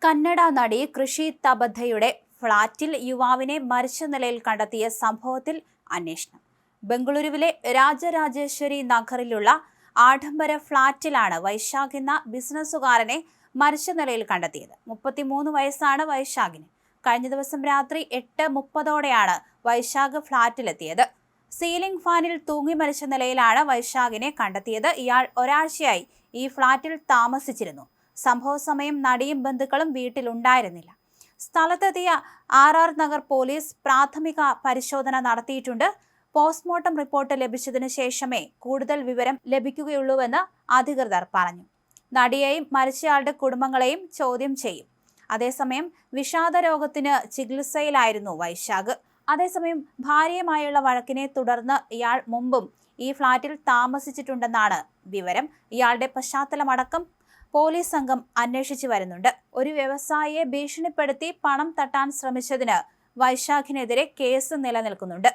കന്നഡ നടി കൃഷി തബദ്ധയുടെ ഫ്ളാറ്റിൽ യുവാവിനെ മരിച്ച നിലയിൽ കണ്ടെത്തിയ സംഭവത്തിൽ അന്വേഷണം. ബംഗളൂരുവിലെ രാജരാജേശ്വരി നഗറിലുള്ള ആഡംബര ഫ്ളാറ്റിലാണ് വൈശാഖ് എന്ന ബിസിനസ്സുകാരനെ മരിച്ച നിലയിൽ കണ്ടെത്തിയത്. 33 വയസ്സാണ് വൈശാഖിന്. കഴിഞ്ഞ ദിവസം രാത്രി 8:30ഓടെയാണ് വൈശാഖ് ഫ്ളാറ്റിലെത്തിയത്. സീലിംഗ് ഫാനിൽ തൂങ്ങി മരിച്ച നിലയിലാണ് വൈശാഖിനെ കണ്ടെത്തിയത്. ഇയാൾ ഒരാഴ്ചയായി ഈ ഫ്ളാറ്റിൽ താമസിച്ചിരുന്നു. സംഭവ സമയം നടിയും ബന്ധുക്കളും വീട്ടിലുണ്ടായിരുന്നില്ല. സ്ഥലത്തെത്തിയ RR നഗർ പോലീസ് പ്രാഥമിക പരിശോധന നടത്തിയിട്ടുണ്ട്. പോസ്റ്റ്മോർട്ടം റിപ്പോർട്ട് ലഭിച്ചതിന് ശേഷമേ കൂടുതൽ വിവരം ലഭിക്കുകയുള്ളൂവെന്ന് അധികൃതർ പറഞ്ഞു. നടിയെയും മരിച്ചയാളുടെ കുടുംബങ്ങളെയും ചോദ്യം ചെയ്യും. അതേസമയം വിഷാദ രോഗത്തിന് ചികിത്സയിലായിരുന്നു വൈശാഖ്. അതേസമയം ഭാര്യയുമായുള്ള വഴക്കിനെ തുടർന്ന് ഇയാൾ മുമ്പും ഈ ഫ്ളാറ്റിൽ താമസിച്ചിട്ടുണ്ടെന്നാണ് വിവരം. ഇയാളുടെ പശ്ചാത്തലമടക്കം പോലീസ് സംഘം അന്വേഷിച്ചു വരുന്നുണ്ട്. ഒരു വ്യവസായിയെ ഭീഷണിപ്പെടുത്തി പണം തട്ടാൻ ശ്രമിച്ചതിന് വൈശാഖിനെതിരെ കേസ് നിലനിൽക്കുന്നുണ്ട്.